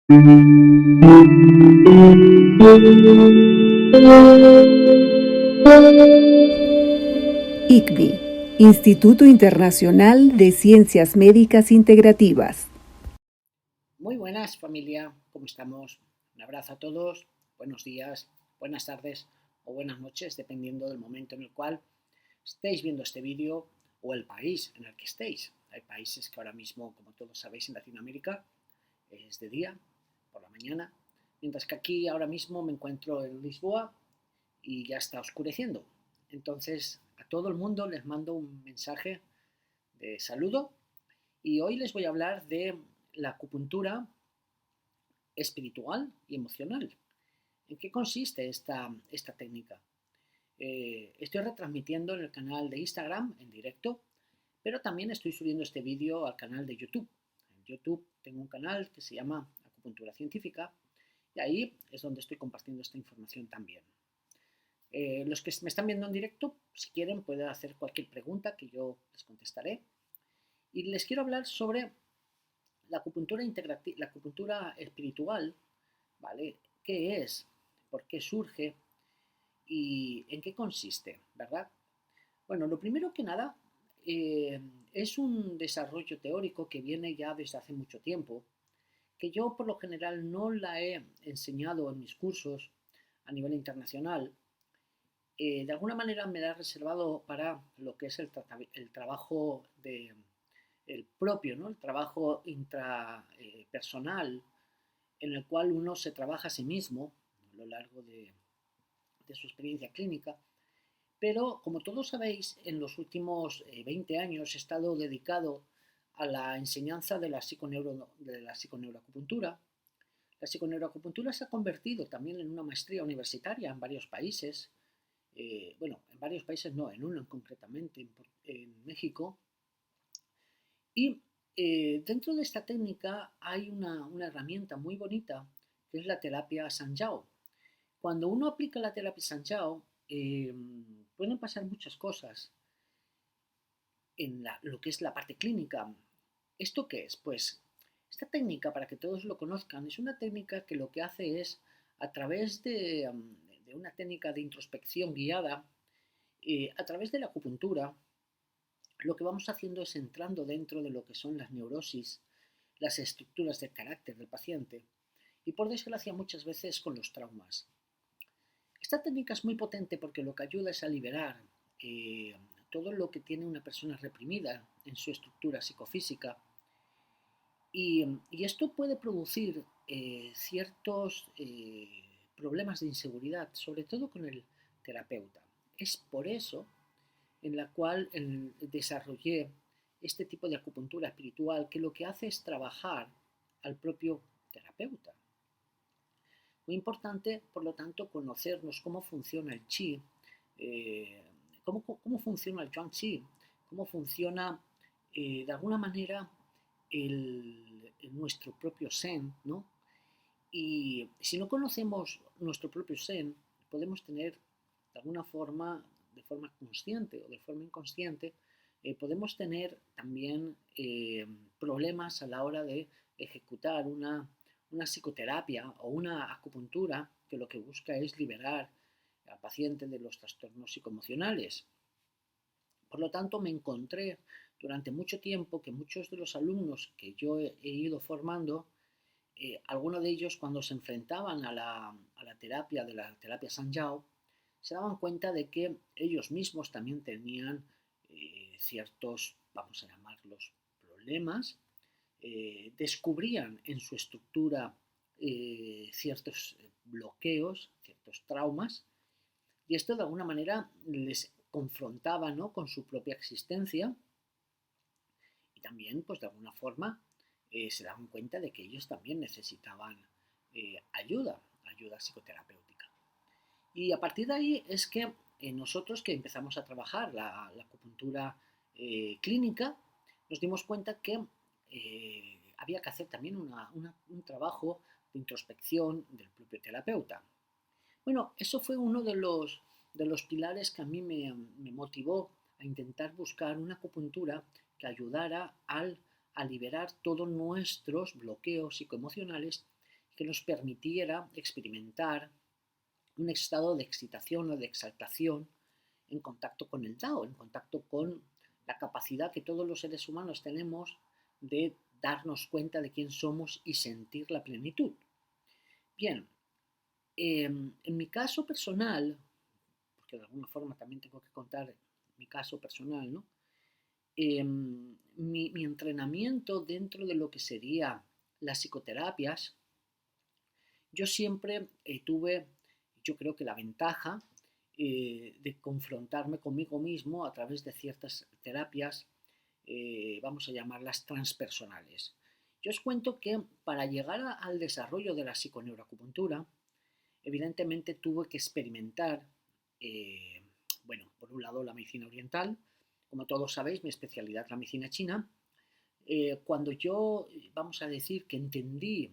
ICVI, Instituto Internacional de Ciencias Médicas Integrativas. Muy buenas, familia, ¿cómo estamos? Un abrazo a todos, buenos días, buenas tardes o buenas noches, dependiendo del momento en el cual estéis viendo este vídeo o el país en el que estéis. Hay países que ahora mismo, como todos sabéis, en Latinoamérica es de día, por la mañana, mientras que aquí ahora mismo me encuentro en Lisboa y ya está oscureciendo. Entonces, a todo el mundo les mando un mensaje de saludo y hoy les voy a hablar de la acupuntura espiritual y emocional. ¿En qué consiste esta técnica? Estoy retransmitiendo en el canal de Instagram en directo, pero también estoy subiendo este vídeo al canal de YouTube. En YouTube tengo un canal que se llama Acupuntura Científica y ahí es donde estoy compartiendo esta información también. Los que me están viendo en directo, si quieren, pueden hacer cualquier pregunta que yo les contestaré. Y les quiero hablar sobre la acupuntura la acupuntura espiritual, ¿vale? ¿Qué es? ¿Por qué surge? ¿Y en qué consiste? ¿Verdad? Bueno, lo primero que nada es un desarrollo teórico que viene ya desde hace mucho tiempo, que yo por lo general no la he enseñado en mis cursos a nivel internacional. De alguna manera me la he reservado para lo que es el trabajo el propio, ¿no? El trabajo intrapersonal en el cual uno se trabaja a sí mismo a lo largo de su experiencia clínica. Pero, como todos sabéis, en los últimos 20 años he estado dedicado a la enseñanza de la psiconeuroacupuntura. La psiconeuroacupuntura se ha convertido también en una maestría universitaria en varios países. Bueno, en varios países no, en uno concretamente, en México. Y dentro de esta técnica hay una herramienta muy bonita que es la terapia Sanjiao. Cuando uno aplica la terapia Sanjiao, pueden pasar muchas cosas en lo que es la parte clínica. ¿Esto qué es? Pues esta técnica, para que todos lo conozcan, es una técnica que lo que hace es, a través de una técnica de introspección guiada, a través de la acupuntura, lo que vamos haciendo es entrando dentro de lo que son las neurosis, las estructuras del carácter del paciente y, por desgracia, muchas veces con los traumas. Esta técnica es muy potente porque lo que ayuda es a liberar todo lo que tiene una persona reprimida en su estructura psicofísica y esto puede producir ciertos problemas de inseguridad, sobre todo con el terapeuta. Es por eso en la cual desarrollé este tipo de acupuntura espiritual que lo que hace es trabajar al propio terapeuta. Muy importante, por lo tanto, conocernos cómo funciona el chi, cómo funciona el yuan chi, cómo funciona de alguna manera nuestro propio zen, ¿no? Y si no conocemos nuestro propio zen, podemos tener de alguna forma, de forma consciente o de forma inconsciente, podemos tener también problemas a la hora de ejecutar una psicoterapia o una acupuntura que lo que busca es liberar al paciente de los trastornos psicoemocionales. Por lo tanto, me encontré durante mucho tiempo que muchos de los alumnos que yo he ido formando, algunos de ellos cuando se enfrentaban a la terapia de la terapia Sanjiao, se daban cuenta de que ellos mismos también tenían ciertos, vamos a llamarlos, problemas, descubrían en su estructura ciertos bloqueos, ciertos traumas, y esto de alguna manera les confrontaba, ¿no?, con su propia existencia y también, pues de alguna forma, se daban cuenta de que ellos también necesitaban ayuda psicoterapéutica. Y a partir de ahí es que nosotros que empezamos a trabajar la acupuntura clínica, nos dimos cuenta que había que hacer también un trabajo de introspección del propio terapeuta. Bueno, eso fue uno de los pilares que a mí me motivó a intentar buscar una acupuntura que ayudara a liberar todos nuestros bloqueos psicoemocionales que nos permitiera experimentar un estado de excitación o de exaltación en contacto con el Tao, en contacto con la capacidad que todos los seres humanos tenemos de darnos cuenta de quién somos y sentir la plenitud. Bien, en mi caso personal, porque de alguna forma también tengo que contar mi caso personal, ¿no? Mi entrenamiento dentro de lo que sería las psicoterapias, yo siempre tuve, yo creo que la ventaja de confrontarme conmigo mismo a través de ciertas terapias, vamos a llamarlas transpersonales. Yo os cuento que para llegar al desarrollo de la psiconeuroacupuntura, evidentemente tuve que experimentar, eh, bueno, por un lado la medicina oriental, como todos sabéis, mi especialidad es la medicina china. Cuando yo, vamos a decir, que entendí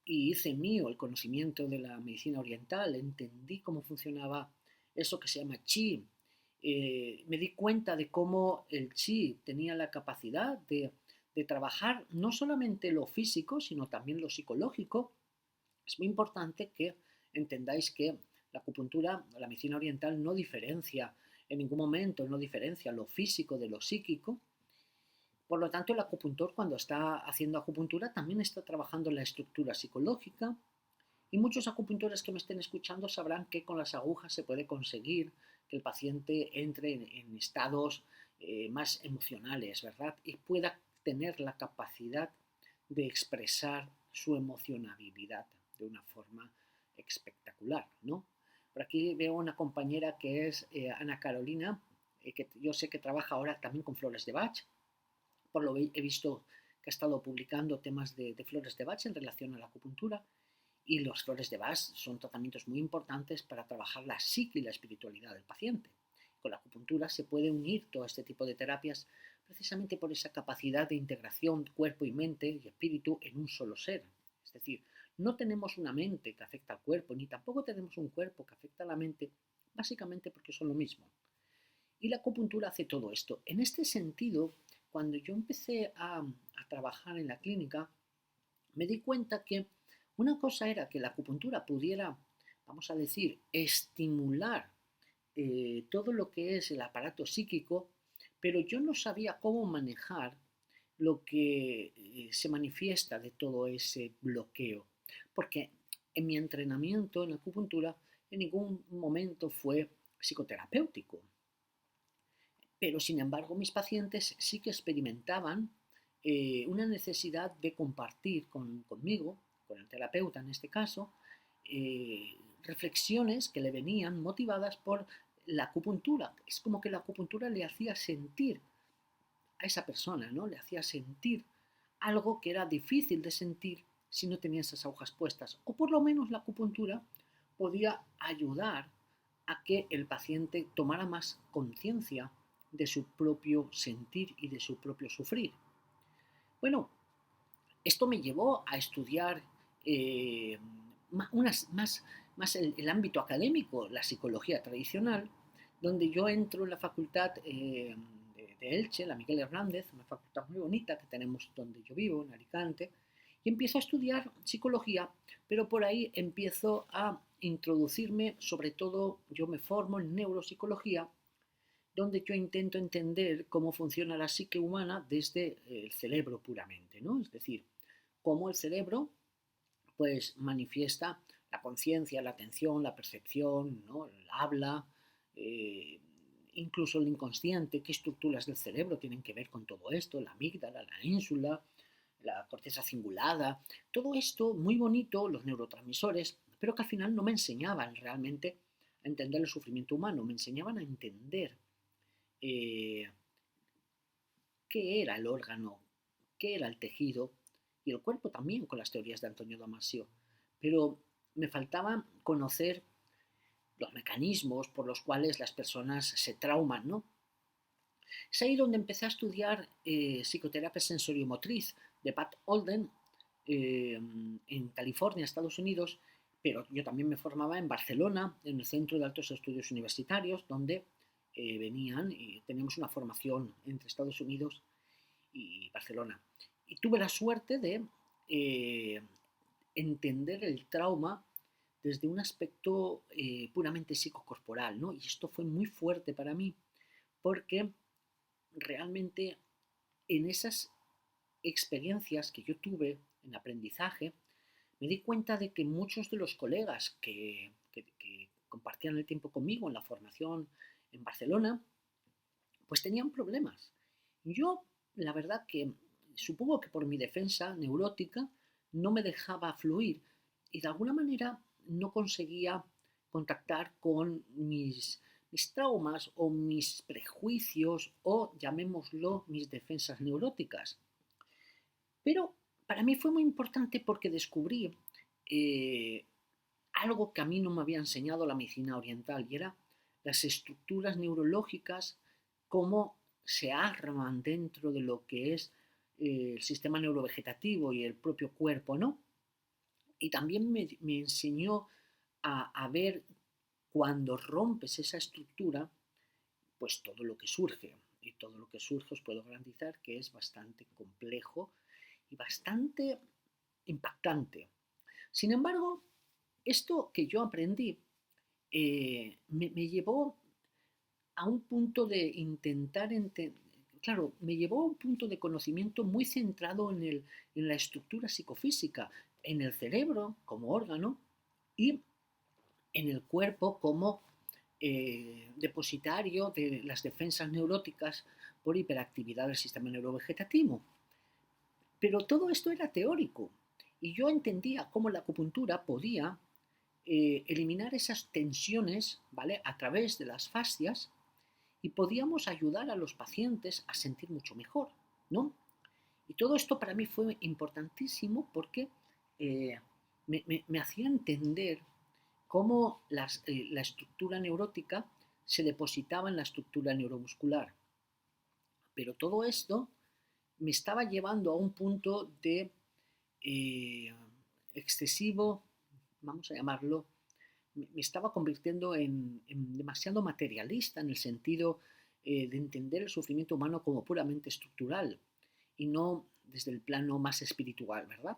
y hice mío el conocimiento de la medicina oriental, entendí cómo funcionaba eso que se llama chi, me di cuenta de cómo el chi tenía la capacidad de trabajar no solamente lo físico, sino también lo psicológico. Es muy importante que entendáis que la acupuntura, la medicina oriental, no diferencia en ningún momento, no diferencia lo físico de lo psíquico. Por lo tanto, el acupuntor, cuando está haciendo acupuntura, también está trabajando en la estructura psicológica. Y muchos acupuntores que me estén escuchando sabrán que con las agujas se puede conseguir que el paciente entre en estados más emocionales, ¿verdad? Y pueda tener la capacidad de expresar su emocionabilidad de una forma espectacular, ¿no? Por aquí veo una compañera que es Ana Carolina, que yo sé que trabaja ahora también con flores de Bach. Por lo que he visto que ha estado publicando temas de flores de Bach en relación a la acupuntura. Y los flores de Bach son tratamientos muy importantes para trabajar la psique y la espiritualidad del paciente. Con la acupuntura se puede unir todo este tipo de terapias precisamente por esa capacidad de integración cuerpo y mente y espíritu en un solo ser. Es decir, no tenemos una mente que afecta al cuerpo, ni tampoco tenemos un cuerpo que afecta a la mente, básicamente porque son lo mismo. Y la acupuntura hace todo esto. En este sentido, cuando yo empecé a trabajar en la clínica, me di cuenta que una cosa era que la acupuntura pudiera, vamos a decir, estimular todo lo que es el aparato psíquico, pero yo no sabía cómo manejar lo que se manifiesta de todo ese bloqueo, porque en mi entrenamiento en la acupuntura en ningún momento fue psicoterapéutico, pero sin embargo mis pacientes sí que experimentaban una necesidad de compartir conmigo, con el terapeuta en este caso, reflexiones que le venían motivadas por la acupuntura. Es como que la acupuntura le hacía sentir a esa persona, ¿no? Le hacía sentir algo que era difícil de sentir si no tenía esas agujas puestas. O por lo menos la acupuntura podía ayudar a que el paciente tomara más conciencia de su propio sentir y de su propio sufrir. Bueno, esto me llevó a estudiar más el ámbito académico, la psicología tradicional, donde yo entro en la facultad de Elche, la Miguel Hernández, una facultad muy bonita que tenemos donde yo vivo, en Alicante, y empiezo a estudiar psicología, pero por ahí empiezo a introducirme, sobre todo yo me formo en neuropsicología, donde yo intento entender cómo funciona la psique humana desde el cerebro puramente, ¿no? Es decir, cómo el cerebro pues manifiesta la conciencia, la atención, la percepción, ¿no? El habla, eh, incluso el inconsciente, qué estructuras del cerebro tienen que ver con todo esto, la amígdala, la ínsula, la corteza cingulada, todo esto muy bonito, los neurotransmisores, pero que al final no me enseñaban realmente a entender el sufrimiento humano, me enseñaban a entender eh, qué era el órgano, qué era el tejido y el cuerpo también con las teorías de Antonio Damasio. Pero me faltaba conocer los mecanismos por los cuales las personas se trauman, ¿no? Es ahí donde empecé a estudiar psicoterapia sensoriomotriz de Pat Holden en California, Estados Unidos, pero yo también me formaba en Barcelona, en el Centro de Altos Estudios Universitarios, donde venían y teníamos una formación entre Estados Unidos y Barcelona. Y tuve la suerte de entender el trauma desde un aspecto puramente psicocorporal, ¿no? Y esto fue muy fuerte para mí porque realmente en esas experiencias que yo tuve en aprendizaje, me di cuenta de que muchos de los colegas que compartían el tiempo conmigo en la formación en Barcelona, pues tenían problemas. Yo, la verdad que supongo que por mi defensa neurótica no me dejaba fluir y de alguna manera no conseguía contactar con mis traumas o mis prejuicios o llamémoslo mis defensas neuróticas. Pero para mí fue muy importante porque descubrí eh, algo que a mí no me había enseñado la medicina oriental y era las estructuras neurológicas, cómo se arman dentro de lo que es el sistema neurovegetativo y el propio cuerpo, ¿no? Y también me enseñó a ver cuando rompes esa estructura, pues todo lo que surge. Y todo lo que surge os puedo garantizar que es bastante complejo y bastante impactante. Sin embargo, esto que yo aprendí me llevó a un punto de intentar entender, claro, me llevó a un punto de conocimiento muy centrado en la estructura psicofísica, en el cerebro como órgano y en el cuerpo como depositario de las defensas neuróticas por hiperactividad del sistema neurovegetativo. Pero todo esto era teórico y yo entendía cómo la acupuntura podía eliminar esas tensiones, ¿vale? A través de las fascias y podíamos ayudar a los pacientes a sentir mucho mejor, ¿no? Y todo esto para mí fue importantísimo porque eh, me hacía entender cómo la estructura neurótica se depositaba en la estructura neuromuscular. Pero todo esto me estaba llevando a un punto de eh, excesivo, vamos a llamarlo, me estaba convirtiendo en demasiado materialista en el sentido de entender el sufrimiento humano como puramente estructural y no desde el plano más espiritual, ¿verdad?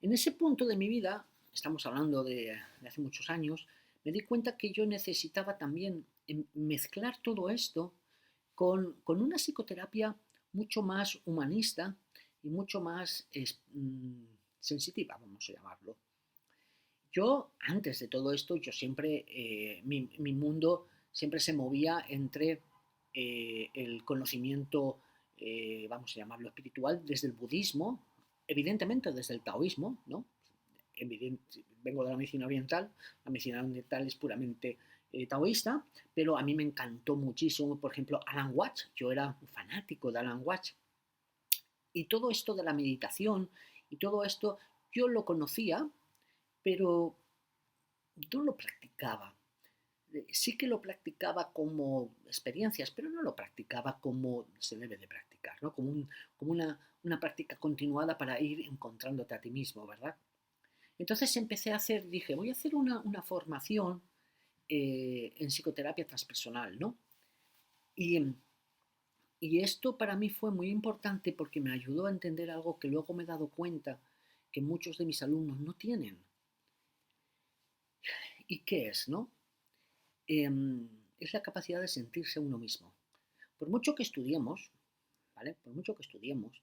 En ese punto de mi vida, estamos hablando de hace muchos años, me di cuenta que yo necesitaba también mezclar todo esto con una psicoterapia mucho más humanista y mucho más sensitiva, vamos a llamarlo. Yo, antes de todo esto, yo siempre, mi mundo siempre se movía entre el conocimiento, vamos a llamarlo espiritual, desde el budismo, evidentemente desde el taoísmo, ¿no? Vengo de la medicina oriental, la medicina oriental es puramente taoísta, pero a mí me encantó muchísimo, por ejemplo, Alan Watts, yo era un fanático de Alan Watts, y todo esto de la meditación y todo esto, yo lo conocía, pero no lo practicaba. Sí que lo practicaba como experiencias, pero no lo practicaba como se debe de practicar, ¿no? Como una práctica continuada para ir encontrándote a ti mismo, ¿verdad? Entonces empecé a hacer, dije, voy a hacer una formación en psicoterapia transpersonal, ¿no? Y, y esto para mí fue muy importante porque me ayudó a entender algo que luego me he dado cuenta que muchos de mis alumnos no tienen. ¿Y qué es, no? Es la capacidad de sentirse uno mismo. Por mucho que estudiemos, ¿vale? Por mucho que estudiemos,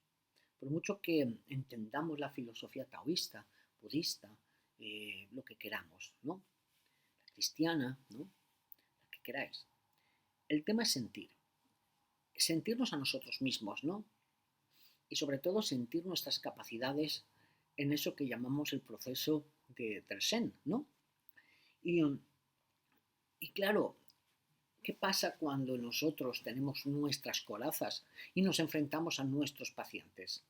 por mucho que entendamos la filosofía taoísta, budista, lo que queramos, ¿no? La cristiana, ¿no? La que queráis. El tema es sentirnos a nosotros mismos, ¿no? Y sobre todo sentir nuestras capacidades en eso que llamamos el proceso del Zen, ¿no? Y, y claro, ¿qué pasa cuando nosotros tenemos nuestras corazas y nos enfrentamos a nuestros pacientes?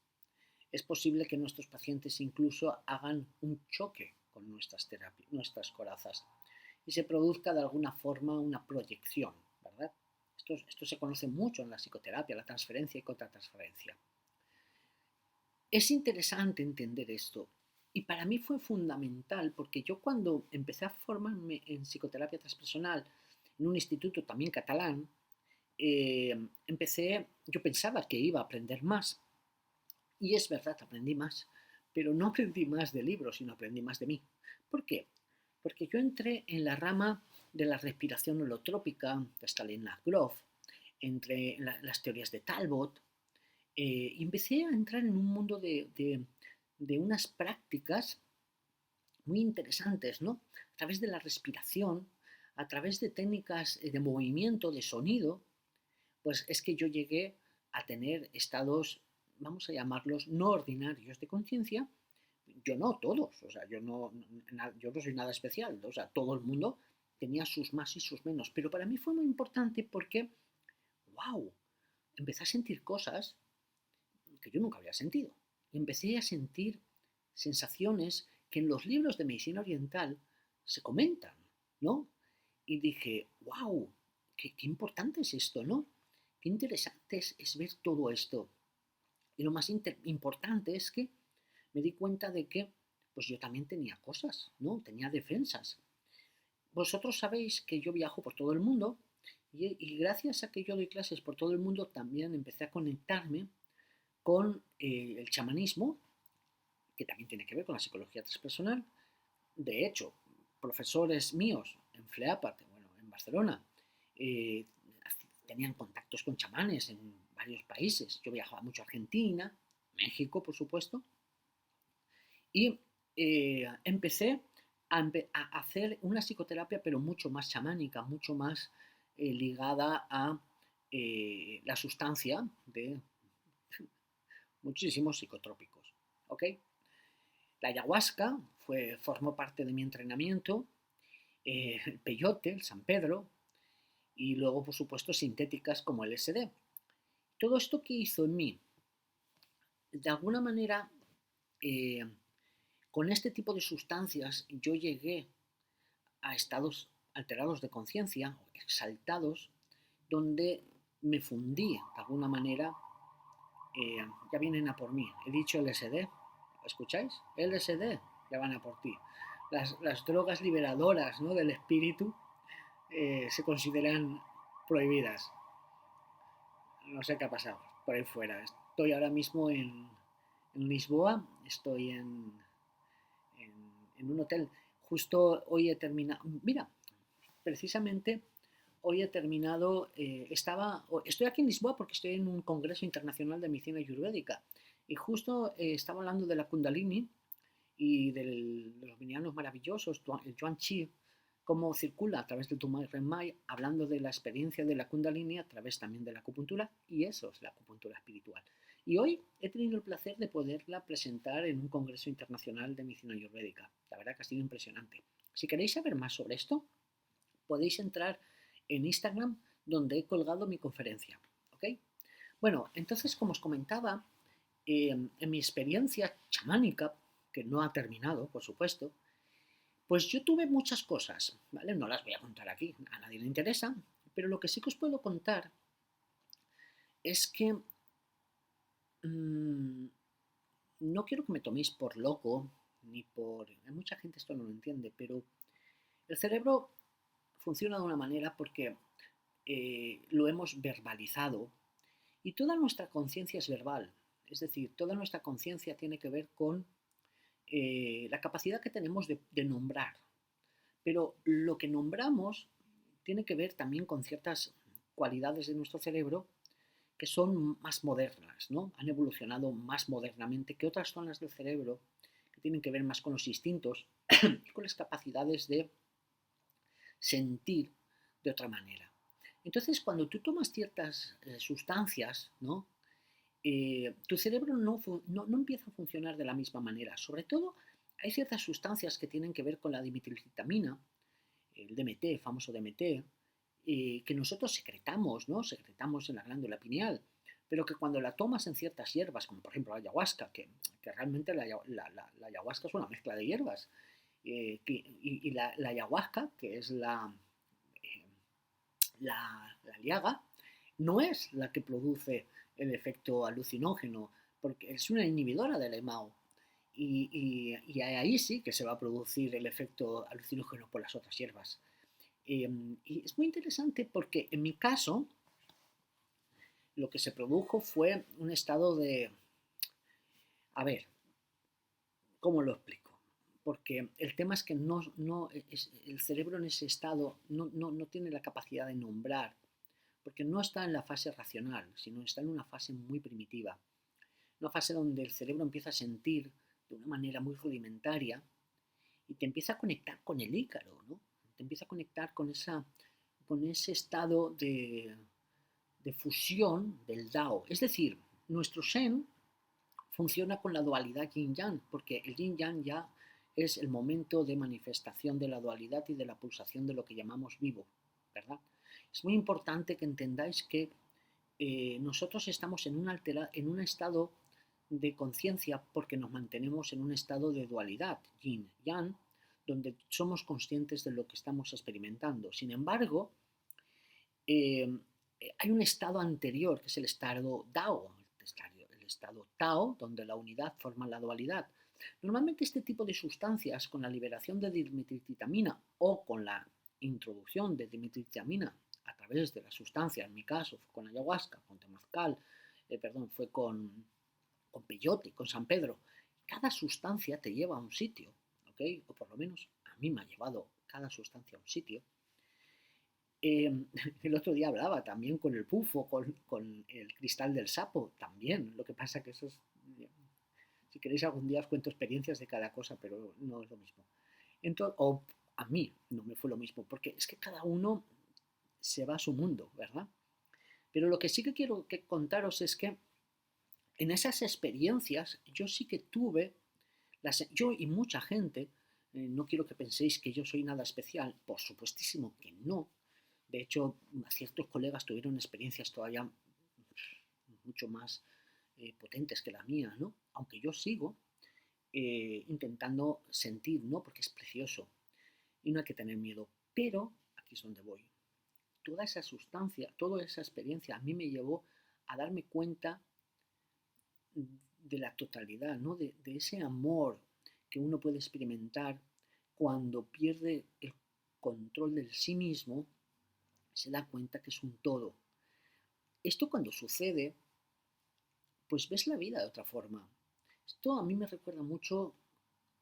Es posible que nuestros pacientes incluso hagan un choque con nuestras corazas y se produzca de alguna forma una proyección, ¿verdad? Esto se conoce mucho en la psicoterapia, la transferencia y contratransferencia. Es interesante entender esto y para mí fue fundamental porque yo cuando empecé a formarme en psicoterapia transpersonal en un instituto también catalán, yo pensaba que iba a aprender más y es verdad, aprendí más, pero no aprendí más de libros, sino aprendí más de mí. ¿Por qué? Porque yo entré en la rama de la respiración holotrópica de Stanislav entré en las teorías de Talbot, y empecé a entrar en un mundo de unas prácticas muy interesantes, ¿no? A través de la respiración, a través de técnicas de movimiento, de sonido, pues es que yo llegué a tener estados, vamos a llamarlos, no ordinarios de conciencia. Yo no, todos, o sea, yo no soy nada especial, o sea, todo el mundo tenía sus más y sus menos, pero para mí fue muy importante porque, wow, empecé a sentir cosas que yo nunca había sentido. Y empecé a sentir sensaciones que en los libros de medicina oriental se comentan, ¿no? Y dije, wow, qué importante es esto, ¿no? Qué interesante es ver todo esto. Y lo más importante es que me di cuenta de que pues yo también tenía cosas, ¿no? Tenía defensas. Vosotros sabéis que yo viajo por todo el mundo y gracias a que yo doy clases por todo el mundo también empecé a conectarme con el chamanismo, que también tiene que ver con la psicología transpersonal. De hecho, profesores míos en FLEAPAT, bueno, en Barcelona, eh, tenían contactos con chamanes en varios países. Yo viajaba mucho a Argentina, México, por supuesto, y empecé a hacer una psicoterapia, pero mucho más chamánica, mucho más ligada a la sustancia de muchísimos psicotrópicos. ¿Ok? La ayahuasca formó parte de mi entrenamiento, el peyote, el San Pedro, y luego, por supuesto, sintéticas como el LSD. Todo esto que hizo en mí, de alguna manera, eh, con este tipo de sustancias, yo llegué a estados alterados de conciencia, exaltados, donde me fundí, de alguna manera, ya vienen a por mí. He dicho LSD, ¿escucháis? LSD, ya van a por ti. Las drogas liberadoras, ¿no?, del espíritu se consideran prohibidas. No sé qué ha pasado por ahí fuera. Estoy ahora mismo en Lisboa, estoy en, en un hotel. Justo hoy he terminado. Mira, precisamente hoy he terminado. Estoy aquí en Lisboa porque estoy en un congreso internacional de medicina ayurvédica. Y justo estaba hablando de la Kundalini y de los vinianos maravillosos, el Yuan Chi, cómo circula a través del Tumai Renmai, hablando de la experiencia de la Kundalini a través también de la acupuntura, y eso es la acupuntura espiritual. Y hoy he tenido el placer de poderla presentar en un congreso internacional de medicina ayurvédica. La verdad que ha sido impresionante. Si queréis saber más sobre esto, podéis entrar en Instagram, donde he colgado mi conferencia. ¿Ok? Bueno, entonces, como os comentaba, en mi experiencia chamánica, que no ha terminado, por supuesto, pues yo tuve muchas cosas, ¿vale? No las voy a contar aquí, a nadie le interesa, pero lo que sí que os puedo contar es que mmm, no quiero que me toméis por loco, ni por... Mucha gente esto no lo entiende, pero el cerebro funciona de una manera porque lo hemos verbalizado y toda nuestra conciencia es verbal. Es decir, toda nuestra conciencia tiene que ver con la capacidad que tenemos de nombrar. Pero lo que nombramos tiene que ver también con ciertas cualidades de nuestro cerebro que son más modernas, ¿no? Han evolucionado más modernamente que otras zonas del cerebro que tienen que ver más con los instintos y con las capacidades de sentir de otra manera. Entonces, cuando tú tomas ciertas sustancias, ¿no?, tu cerebro no empieza a funcionar de la misma manera. Sobre todo, hay ciertas sustancias que tienen que ver con la dimetilcitamina, el DMT, el famoso DMT, que nosotros secretamos, ¿no? Secretamos en la glándula pineal, pero que cuando la tomas en ciertas hierbas, como por ejemplo la ayahuasca, que realmente la ayahuasca es una mezcla de hierbas, y la ayahuasca, que es eh, la liaga, no es la que produce el efecto alucinógeno, porque es una inhibidora del EMAO. Y ahí sí que se va a producir el efecto alucinógeno por las otras hierbas. Y es muy interesante porque en mi caso lo que se produjo fue un estado de, a ver, ¿Cómo lo explico? Porque el tema es que el cerebro en ese estado no tiene la capacidad de nombrar, porque no está en la fase racional, sino está en una fase muy primitiva, una fase donde el cerebro empieza a sentir de una manera muy rudimentaria y te empieza a conectar con el ícaro, ¿no? Te empieza a conectar con ese estado de fusión del Dao. Es decir, nuestro Shen funciona con la dualidad yin-yang, porque el yin-yang ya es el momento de manifestación de la dualidad y de la pulsación de lo que llamamos vivo, ¿verdad? Es muy importante que entendáis que nosotros estamos en un estado de conciencia porque nos mantenemos en un estado de dualidad, yin-yang, donde somos conscientes de lo que estamos experimentando. Sin embargo, eh, hay un estado anterior, que es el estado Dao, el estado Tao, donde la unidad forma la dualidad. Normalmente este tipo de sustancias, con la liberación de dimetilcitamina o con la introducción de dimetilcitamina a través de la sustancia, en mi caso fue con ayahuasca, con temazcal, fue con peyote, con San Pedro, cada sustancia te lleva a un sitio, ¿ok? O por lo menos a mí me ha llevado cada sustancia a un sitio. El otro día hablaba también con el pufo, con el cristal del sapo, también. Lo que pasa que eso es... Si queréis algún día os cuento experiencias de cada cosa, pero no es lo mismo. Entonces, o a mí no me fue lo mismo, porque es que cada uno se va a su mundo, ¿verdad? Pero lo que sí que quiero contaros es que en esas experiencias yo sí que tuve, yo y mucha gente, no quiero que penséis que yo soy nada especial, por supuestísimo que no. De hecho, ciertos colegas tuvieron experiencias todavía mucho más potentes que la mía, ¿no? Aunque yo sigo intentando sentir, ¿no? Porque es precioso y no hay que tener miedo. Pero aquí es donde voy. Toda esa sustancia, toda esa experiencia a mí me llevó a darme cuenta de la totalidad, ¿no? De ese amor que uno puede experimentar cuando pierde el control de sí mismo, se da cuenta que es un todo. Esto cuando sucede, pues ves la vida de otra forma. Esto a mí me recuerda mucho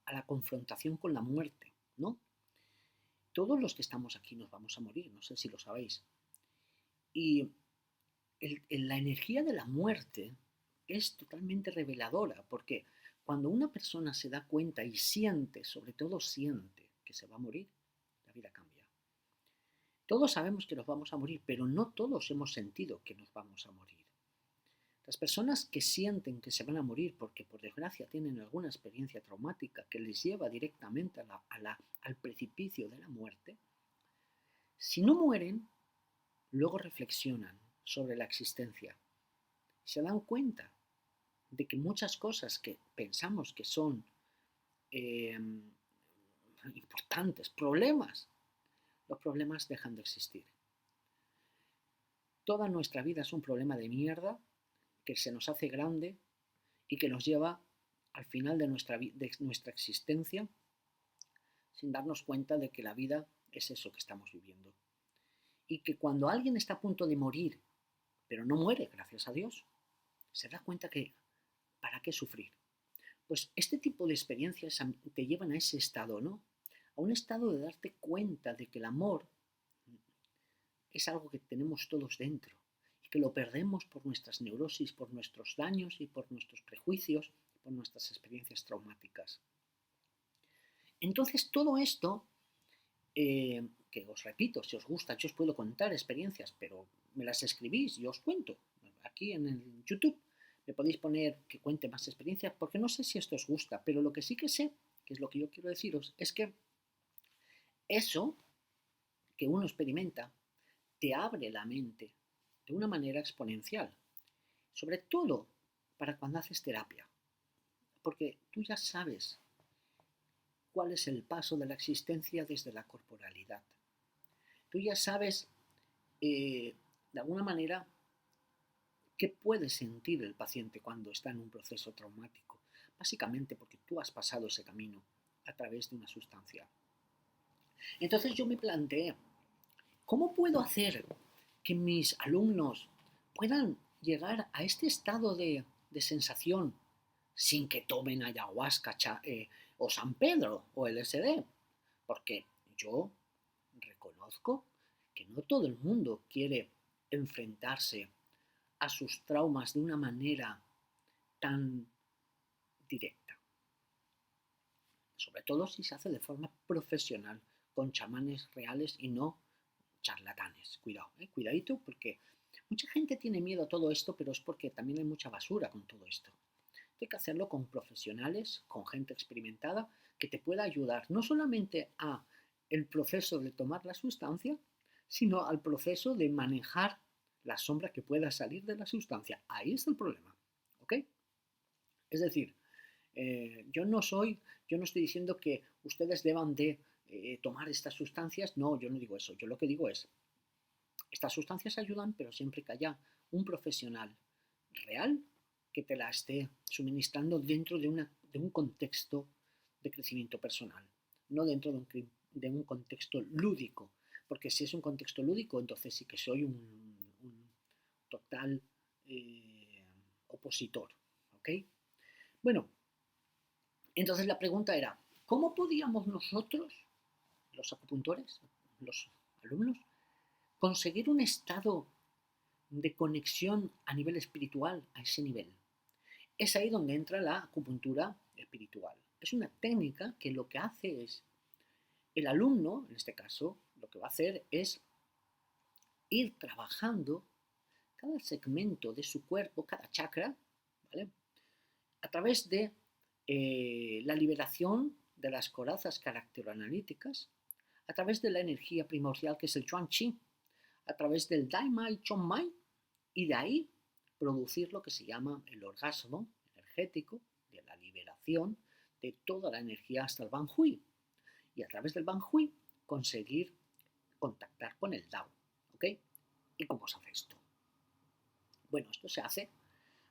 a la confrontación con la muerte, ¿no? Todos los que estamos aquí nos vamos a morir, no sé si lo sabéis. Y la energía de la muerte es totalmente reveladora, porque cuando una persona se da cuenta y siente, sobre todo siente que se va a morir, la vida cambia. Todos sabemos que nos vamos a morir, pero no todos hemos sentido que nos vamos a morir. Las personas que sienten que se van a morir porque por desgracia tienen alguna experiencia traumática que les lleva directamente al precipicio de la muerte, si no mueren, luego reflexionan sobre la existencia. Se dan cuenta de que muchas cosas que pensamos que son importantes, los problemas dejan de existir. Toda nuestra vida es un problema de mierda que se nos hace grande y que nos lleva al final de nuestra existencia sin darnos cuenta de que la vida es eso que estamos viviendo. Y que cuando alguien está a punto de morir, pero no muere, gracias a Dios, se da cuenta que ¿para qué sufrir? Pues este tipo de experiencias te llevan a ese estado, ¿no? A un estado de darte cuenta de que el amor es algo que tenemos todos dentro y que lo perdemos por nuestras neurosis, por nuestros daños y por nuestros prejuicios, por nuestras experiencias traumáticas. Entonces todo esto, que os repito, si os gusta, yo os puedo contar experiencias, pero me las escribís y os cuento. Aquí en el YouTube me podéis poner que cuente más experiencias, porque no sé si esto os gusta, pero lo que sí que sé, que es lo que yo quiero deciros, es que eso que uno experimenta te abre la mente de una manera exponencial, sobre todo para cuando haces terapia, porque tú ya sabes cuál es el paso de la existencia desde la corporalidad. Tú ya sabes, de alguna manera, qué puede sentir el paciente cuando está en un proceso traumático, básicamente porque tú has pasado ese camino a través de una sustancia. Entonces yo me planteé, ¿cómo puedo hacer que mis alumnos puedan llegar a este estado de sensación sin que tomen ayahuasca o San Pedro o LSD, porque yo reconozco que no todo el mundo quiere enfrentarse a sus traumas de una manera tan directa, sobre todo si se hace de forma profesional, con chamanes reales y no charlatanes. Cuidado, cuidadito, porque mucha gente tiene miedo a todo esto, pero es porque también hay mucha basura con todo esto. Hay que hacerlo con profesionales, con gente experimentada, que te pueda ayudar no solamente a el proceso de tomar la sustancia, sino al proceso de manejar la sombra que pueda salir de la sustancia. Ahí está el problema, ¿ok? Es decir, yo no estoy diciendo que ustedes deban de tomar estas sustancias, no, yo no digo eso, yo lo que digo es, estas sustancias ayudan, pero siempre que haya un profesional real que te la esté suministrando dentro de un contexto de crecimiento personal, no dentro de un contexto lúdico, porque si es un contexto lúdico, entonces sí que soy un total opositor, ¿ok? Bueno, entonces la pregunta era, ¿cómo podíamos nosotros, los acupuntores, los alumnos, conseguir un estado de conexión a nivel espiritual, a ese nivel? Es ahí donde entra la acupuntura espiritual. Es una técnica que lo que hace es, el alumno, en este caso, lo que va a hacer es ir trabajando cada segmento de su cuerpo, cada chakra, ¿vale? A través de la liberación de las corazas caracteroanalíticas, a través de la energía primordial que es el Chuan Qi, a través del Dai Mai Chong Mai, y de ahí producir lo que se llama el orgasmo energético, de la liberación de toda la energía hasta el Ban Hui, y a través del Ban Hui conseguir contactar con el Dao, ¿ok? ¿Y cómo se hace esto? Bueno, esto se hace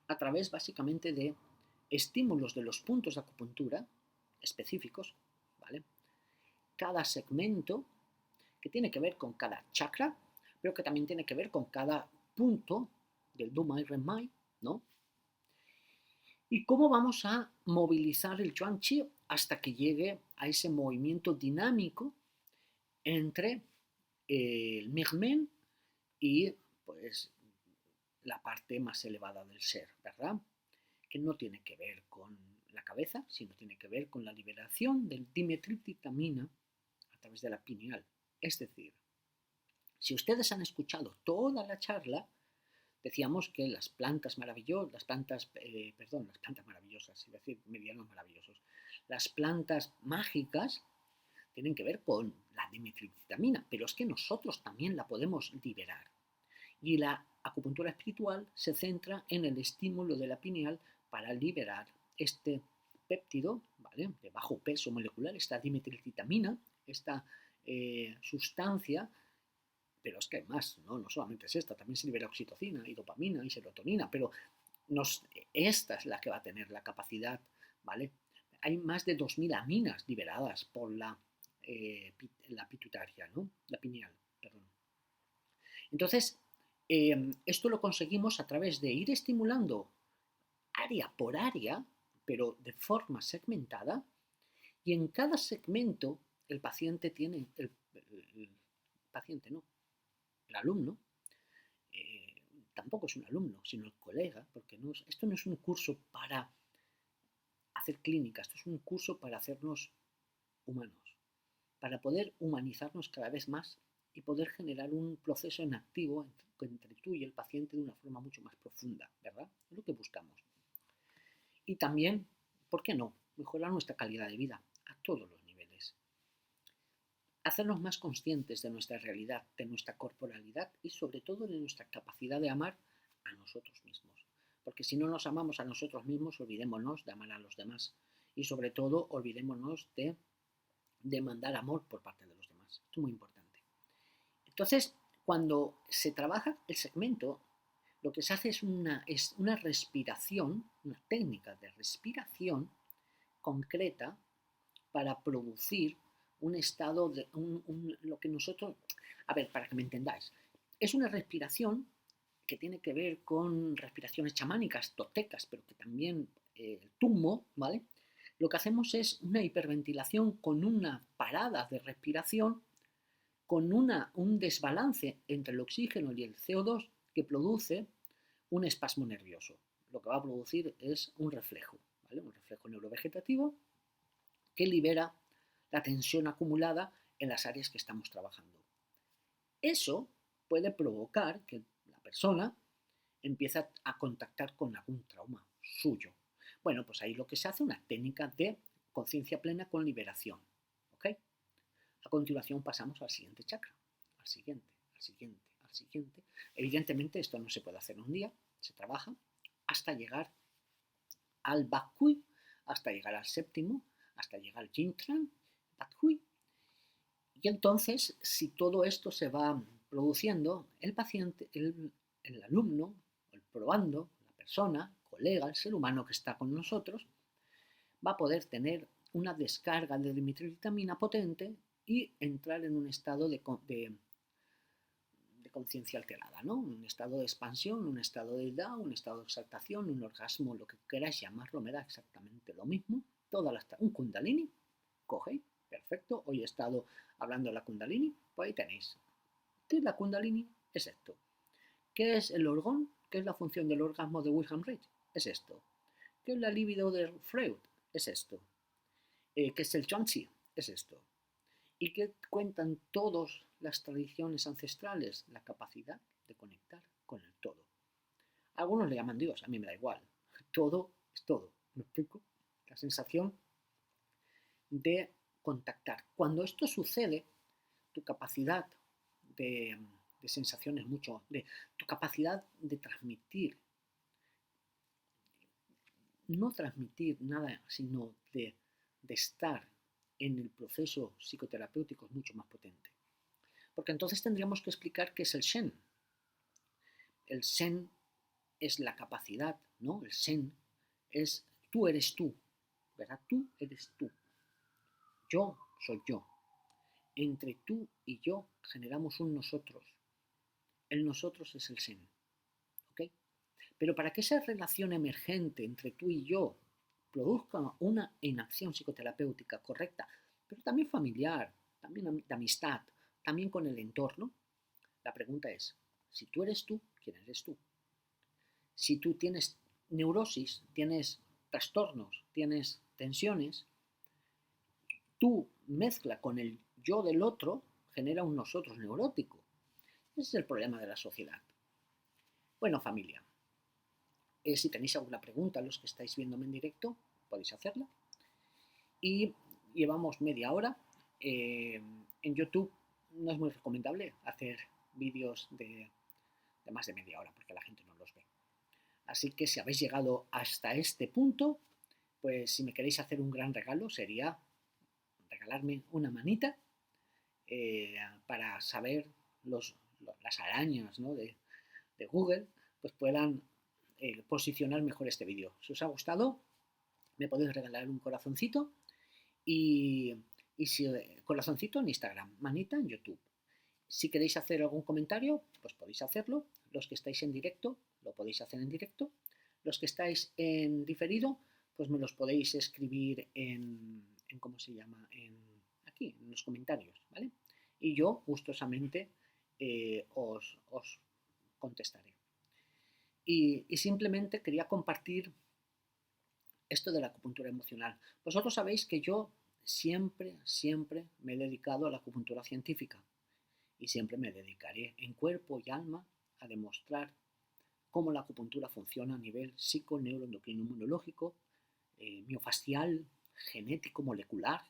a través básicamente de estímulos de los puntos de acupuntura específicos, ¿vale? Cada segmento que tiene que ver con cada chakra, pero que también tiene que ver con cada punto del Dumai Renmai, ¿no? Y cómo vamos a movilizar el Chuan Qi hasta que llegue a ese movimiento dinámico entre el Migmen y pues la parte más elevada del ser, ¿verdad? Que no tiene que ver con la cabeza, sino tiene que ver con la liberación del dimetriptamina a través de la pineal. Es decir, si ustedes han escuchado toda la charla, decíamos que las plantas maravillosas, las plantas maravillosas, iba a decir medianos maravillosos, las plantas mágicas tienen que ver con la dimetriptamina, pero es que nosotros también la podemos liberar. Y la acupuntura espiritual se centra en el estímulo de la pineal para liberar este péptido, ¿vale?, de bajo peso molecular, esta dimetriptamina, esta sustancia, pero es que hay más, ¿no? No solamente es esta, también se libera oxitocina y dopamina y serotonina, pero esta es la que va a tener la capacidad, ¿vale? Hay más de 2000 aminas liberadas por la pituitaria, ¿no? La pineal, perdón. Entonces, esto lo conseguimos a través de ir estimulando área por área, pero de forma segmentada, y en cada segmento el paciente tiene, el paciente no, el alumno, tampoco es un alumno, sino el colega, porque esto no es un curso para hacer clínica, esto es un curso para hacernos humanos, para poder humanizarnos cada vez más y poder generar un proceso en activo entre tú y el paciente de una forma mucho más profunda, ¿verdad? Es lo que buscamos. Y también, ¿por qué no?, mejorar nuestra calidad de vida a todos los niveles. Hacernos más conscientes de nuestra realidad, de nuestra corporalidad y sobre todo de nuestra capacidad de amar a nosotros mismos. Porque si no nos amamos a nosotros mismos, olvidémonos de amar a los demás. Y sobre todo, olvidémonos de demandar amor por parte de los demás. Esto es muy importante. Entonces, cuando se trabaja el segmento, lo que se hace es una respiración, una técnica de respiración concreta para producir un estado de lo que nosotros, a ver, para que me entendáis, es una respiración que tiene que ver con respiraciones chamánicas, toltecas, pero que también el tummo, ¿vale? Lo que hacemos es una hiperventilación con una parada de respiración, con un desbalance entre el oxígeno y el CO2 que produce un espasmo nervioso. Lo que va a producir es un reflejo, ¿vale? Un reflejo neurovegetativo que libera la tensión acumulada en las áreas que estamos trabajando. Eso puede provocar que la persona empiece a contactar con algún trauma suyo. Bueno, pues ahí lo que se hace es una técnica de conciencia plena con liberación. ¿Ok? A continuación pasamos al siguiente chakra, al siguiente, al siguiente, al siguiente. Evidentemente esto no se puede hacer en un día, se trabaja hasta llegar al Bakui, hasta llegar al séptimo, hasta llegar al Jintran, Bakui. Y entonces, si todo esto se va produciendo, el paciente, el alumno, el probando, la persona, colega, el ser humano que está con nosotros, va a poder tener una descarga de dimitriglitamina potente y entrar en un estado de conciencia alterada, ¿no? Un estado de expansión, un estado de ida, un estado de exaltación, un orgasmo, lo que queráis llamarlo, me da exactamente lo mismo. Un kundalini, coge, perfecto. Hoy he estado hablando de la kundalini, pues ahí tenéis. ¿Qué es la kundalini? Es esto. ¿Qué es el orgón? ¿Qué es la función del orgasmo de Wilhelm Reich? Es esto. ¿Qué es la libido de Freud? Es esto. ¿Qué es el Chuanxi? Es esto. ¿Y qué cuentan todas las tradiciones ancestrales? La capacidad de conectar con el todo. Algunos le llaman Dios, a mí me da igual. Todo es todo. ¿Me explico? La sensación de contactar. Cuando esto sucede, tu capacidad de sensaciones mucho, de tu capacidad de transmitir, no transmitir nada, sino de estar en el proceso psicoterapéutico es mucho más potente. Porque entonces tendríamos que explicar qué es el Shen. El Shen es la capacidad, ¿no? El Shen es tú eres tú, ¿verdad? Tú eres tú. Yo soy yo. Entre tú y yo generamos un nosotros. El nosotros es el Shen. ¿Ok? Pero para que esa relación emergente entre tú y yo produzca una inacción psicoterapéutica correcta, pero también familiar, también de amistad, también con el entorno, la pregunta es, si tú eres tú, ¿quién eres tú? Si tú tienes neurosis, tienes trastornos, tienes tensiones, tu mezcla con el yo del otro genera un nosotros neurótico. Ese es el problema de la sociedad. Bueno, familia, si tenéis alguna pregunta, los que estáis viéndome en directo, podéis hacerla. Y llevamos media hora. En YouTube no es muy recomendable hacer vídeos de más de media hora porque la gente no los ve. Así que si habéis llegado hasta este punto, pues si me queréis hacer un gran regalo sería regalarme una manita para saber las arañas, ¿no? de Google, pues puedan posicionar mejor este vídeo. Si os ha gustado, me podéis regalar un corazoncito y si corazoncito en Instagram, manita en YouTube. Si queréis hacer algún comentario, pues podéis hacerlo. Los que estáis en directo, lo podéis hacer en directo. Los que estáis en diferido, pues me los podéis escribir en ¿cómo se llama? Aquí, en los comentarios, ¿vale? Y yo gustosamente os contestaré. Y simplemente quería compartir esto de la acupuntura emocional. Vosotros sabéis que yo siempre me he dedicado a la acupuntura científica y siempre me dedicaré en cuerpo y alma a demostrar cómo la acupuntura funciona a nivel psico, neuroendocrino, inmunológico, miofascial, genético, molecular.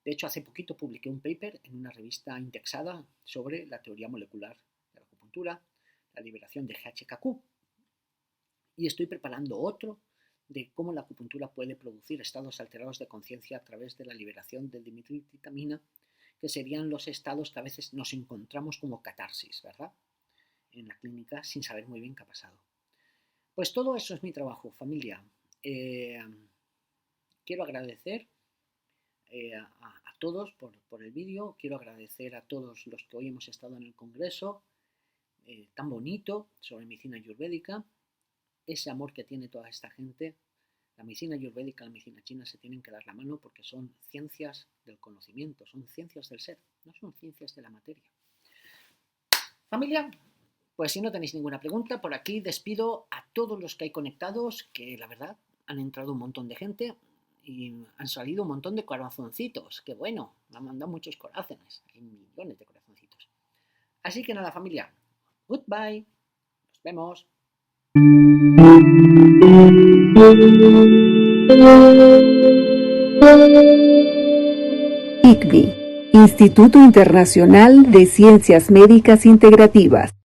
De hecho, hace poquito publiqué un paper en una revista indexada sobre la teoría molecular de la acupuntura, la liberación de GHKQ. Y estoy preparando otro de cómo la acupuntura puede producir estados alterados de conciencia a través de la liberación de dimitriglitamina, que serían los estados que a veces nos encontramos como catarsis, ¿verdad? En la clínica sin saber muy bien qué ha pasado. Pues todo eso es mi trabajo, familia. Quiero agradecer a todos por el vídeo, quiero agradecer a todos los que hoy hemos estado en el congreso tan bonito sobre medicina ayurvédica, ese amor que tiene toda esta gente La medicina ayurvédica y la medicina china se tienen que dar la mano porque son ciencias del conocimiento, son ciencias del ser, no son ciencias de la materia. Familia, pues si no tenéis ninguna pregunta, por aquí despido a todos los que hay conectados, que la verdad han entrado un montón de gente y han salido un montón de corazoncitos. ¡Qué bueno! Me han mandado muchos corazones, hay millones de corazoncitos. Así que nada, familia, goodbye, nos vemos. ICVI, Instituto Internacional de Ciencias Médicas Integrativas.